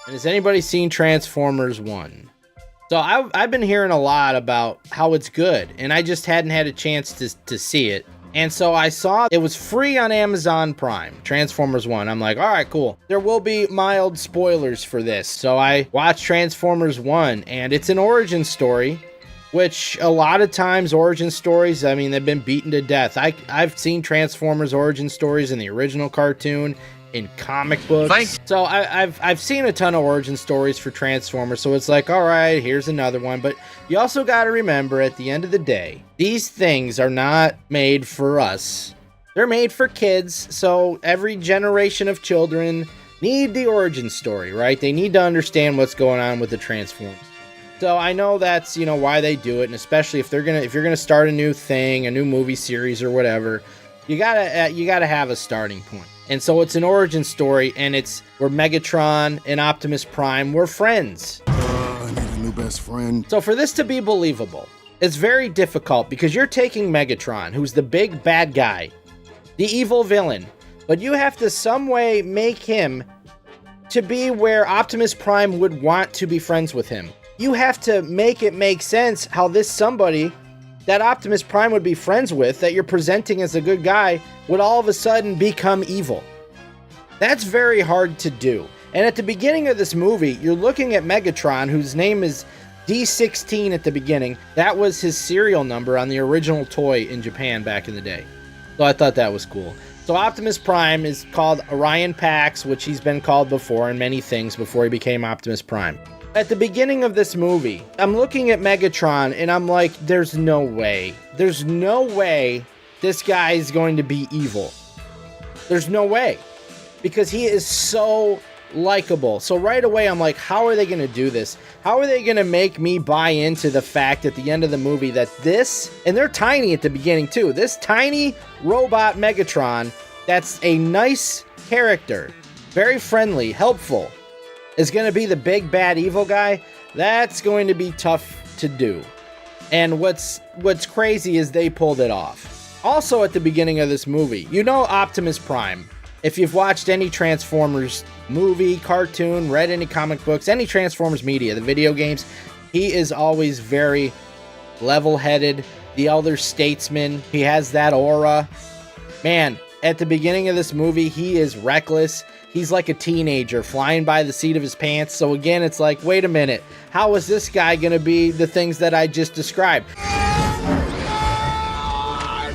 And has anybody seen Transformers 1? So I've been hearing a lot about how it's good, and I just hadn't had a chance to see it. And so I saw it was free on Amazon Prime, Transformers 1. I'm like, all right, cool. There will be mild spoilers for this. So I watched Transformers 1, and it's an origin story, which a lot of times origin stories, I mean, they've been beaten to death. I've seen Transformers origin stories in the original cartoon, in comic books. So I've seen a ton of origin stories for Transformers, so it's like, all right, here's another one. But you also got to remember, at the end of the day, these things are not made for us. They're made for kids, so every generation of children need the origin story, right? They need to understand what's going on with the Transformers. So I know that's, you know, why they do it, and especially if you're gonna start a new thing, a new movie series or whatever, you gotta have a starting point. And so it's an origin story, and it's where Megatron and Optimus Prime were friends. I need a new best friend. So for this to be believable, it's very difficult because you're taking Megatron, who's the big bad guy, the evil villain, but you have to some way make him to be where Optimus Prime would want to be friends with him. You have to make it make sense how this somebody that Optimus Prime would be friends with, that you're presenting as a good guy, would all of a sudden become evil. That's very hard to do. And at the beginning of this movie, you're looking at Megatron, whose name is D16 at the beginning. That was his serial number on the original toy in Japan back in the day. So I thought that was cool. So Optimus Prime is called Orion Pax, which he's been called before in many things before he became Optimus Prime. At the beginning of this movie, I'm looking at Megatron and I'm like, there's no way. There's no way this guy is going to be evil. There's no way. Because he is so likable. So right away, I'm like, how are they going to do this? How are they going to make me buy into the fact at the end of the movie that this, and they're tiny at the beginning too, this tiny robot Megatron, that's a nice character, very friendly, helpful, is going to be the big bad evil guy? That's going to be tough to do. And what's crazy is they pulled it off. Also at the beginning of this movie, you know Optimus Prime. If you've watched any Transformers movie, cartoon, read any comic books, any Transformers media, the video games, he is always very level-headed, the elder statesman. He has that aura. Man, at the beginning of this movie, he is reckless. He's like a teenager flying by the seat of his pants. So again, it's like, wait a minute. How is this guy going to be the things that I just described?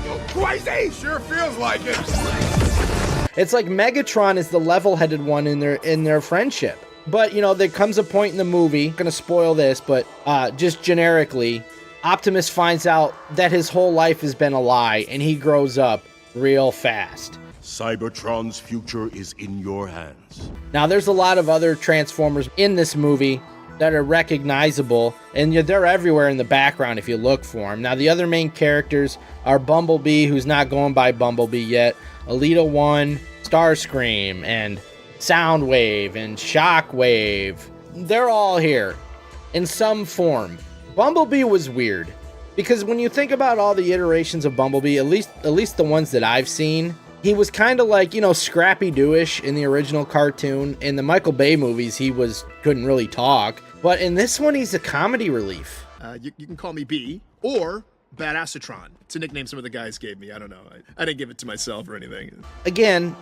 You're crazy! Sure feels like it. It's like Megatron is the level-headed one in their friendship. But, you know, there comes a point in the movie, I'm going to spoil this, but just generically, Optimus finds out that his whole life has been a lie, and he grows up real fast. Cybertron's future is in your hands. Now, there's a lot of other Transformers in this movie that are recognizable, and they're everywhere in the background if you look for them. Now, the other main characters are Bumblebee, who's not going by Bumblebee yet, Elita 1, Starscream, and Soundwave, and Shockwave. They're all here in some form. Bumblebee was weird, because when you think about all the iterations of Bumblebee, at least the ones that I've seen, he was kind of like, you know, Scrappy-Doo-ish in the original cartoon. In the Michael Bay movies, he couldn't really talk. But in this one, he's a comedy relief. You can call me B, or Badassatron. It's a nickname some of the guys gave me. I don't know. I didn't give it to myself or anything. Again,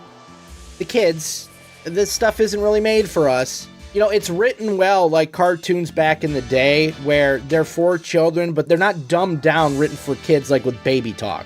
the kids, this stuff isn't really made for us. You know, it's written well like cartoons back in the day where they're for children, but they're not dumbed down written for kids like with baby talk.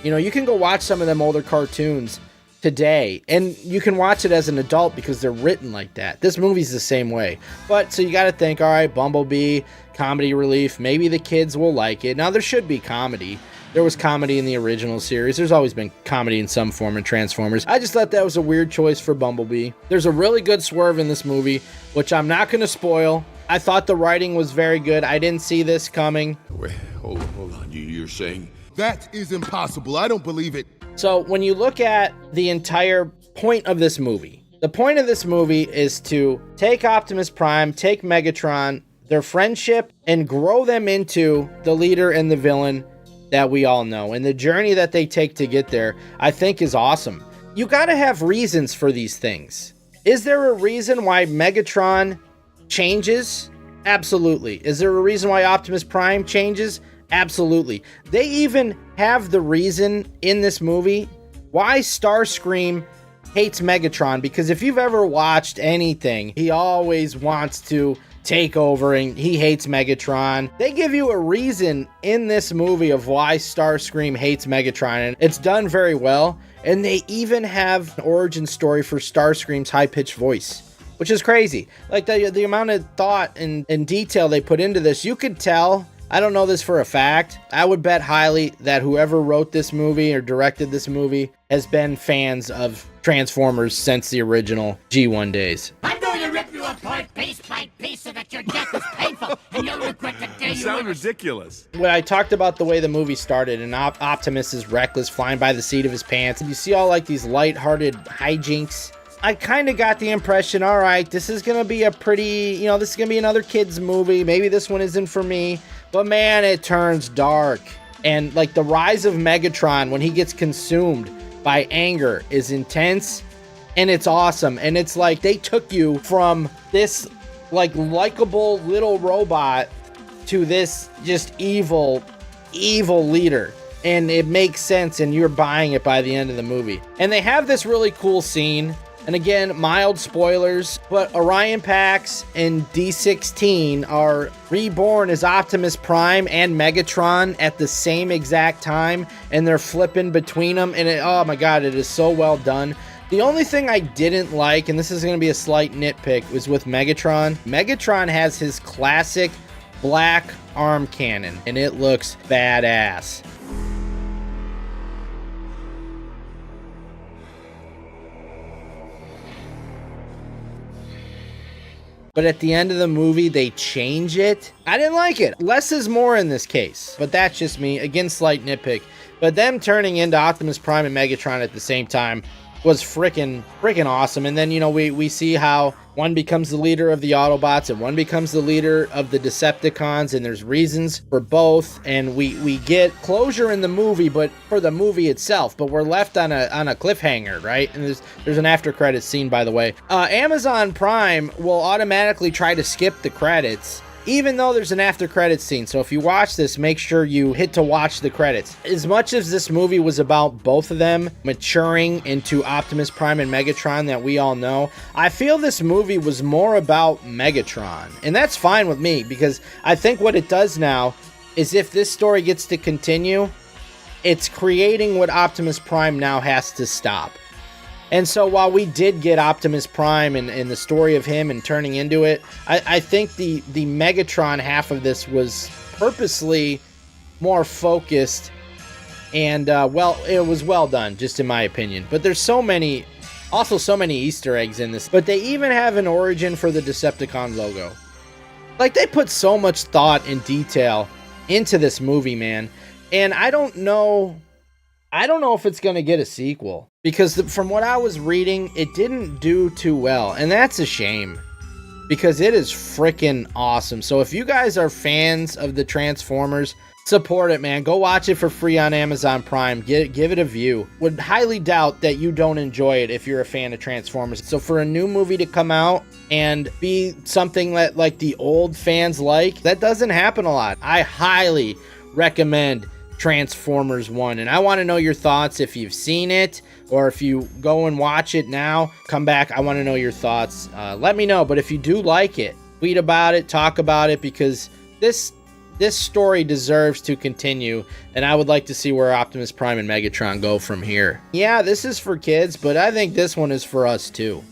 You know, you can go watch some of them older cartoons today, and you can watch it as an adult because they're written like that. This movie's the same way. But, so you got to think, all right, Bumblebee, comedy relief, maybe the kids will like it. Now, there should be comedy. There was comedy in the original series. There's always been comedy in some form in Transformers. I just thought that was a weird choice for Bumblebee. There's a really good swerve in this movie, which I'm not going to spoil. I thought the writing was very good. I didn't see this coming. Wait, hold on. You're saying... That is impossible. I don't believe it. So when you look at the entire point of this movie, the point of this movie is to take Optimus Prime, take Megatron, their friendship, and grow them into the leader and the villain that we all know. And the journey that they take to get there, I think, is awesome. You got to have reasons for these things. Is there a reason why Megatron changes? Absolutely. Is there a reason why Optimus Prime changes? Absolutely. They even have the reason in this movie why Starscream hates Megatron, because if you've ever watched anything, he always wants to take over and he hates Megatron. They give you a reason in this movie of why Starscream hates Megatron, and it's done very well. And they even have an origin story for Starscream's high-pitched voice, which is crazy. Like the amount of thought and detail they put into this, you could tell. I don't know this for a fact. I would bet highly that whoever wrote this movie or directed this movie has been fans of Transformers since the original G1 days. I'm going to rip you apart piece by piece so that your death is painful and you'll regret the day you Sounds ridiculous. When I talked about the way the movie started and Optimus is reckless, flying by the seat of his pants, and you see all like these lighthearted hijinks, I kind of got the impression, all right, this is going to be a pretty, this is going to be another kid's movie. Maybe this one isn't for me. But man, it turns dark. And like the rise of Megatron when he gets consumed by anger is intense and it's awesome. And it's like they took you from this like likable little robot to this just evil leader. And it makes sense and you're buying it by the end of the movie. And they have this really cool scene. And again, mild spoilers, but Orion Pax and D16 are reborn as Optimus Prime and Megatron at the same exact time, and they're flipping between them, and oh my god, it is so well done. The only thing I didn't like, and this is going to be a slight nitpick, was with Megatron. Megatron has his classic black arm cannon, and it looks badass. But at the end of the movie, they change it. I didn't like it. Less is more in this case. But that's just me. Again, slight nitpick. But them turning into Optimus Prime and Megatron at the same time was freaking awesome. And then, we see how one becomes the leader of the Autobots and one becomes the leader of the Decepticons. And there's reasons for both. And we get closure in the movie, but for the movie itself. But we're left on a cliffhanger, right? And there's an after credits scene, by the way. Amazon Prime will automatically try to skip the credits, even though there's an after credits scene. So if you watch this, make sure you hit to watch the credits. As much as this movie was about both of them maturing into Optimus Prime and Megatron that we all know, I feel this movie was more about Megatron. And that's fine with me, because I think what it does now is if this story gets to continue, it's creating what Optimus Prime now has to stop. And so while we did get Optimus Prime and the story of him and turning into it, I think the Megatron half of this was purposely more focused and, it was well done, just in my opinion. But there's so many Easter eggs in this. But they even have an origin for the Decepticon logo. Like, they put so much thought and detail into this movie, man. And I don't know if it's going to get a sequel, because from what I was reading, it didn't do too well. And that's a shame, because it is freaking awesome. So if you guys are fans of the Transformers, support it, man. Go watch it for free on Amazon Prime. Give it a view. Would highly doubt that you don't enjoy it if you're a fan of Transformers. So for a new movie to come out and be something that like the old fans like, that doesn't happen a lot. I highly recommend Transformers 1, and I want to know your thoughts. If you've seen it or if you go and watch it now, come back. I want to know your thoughts. Let me know. But if you do like it, tweet about it, talk about it, because this story deserves to continue, and I would like to see where Optimus Prime and Megatron go from here. Yeah, this is for kids, but I think this one is for us too.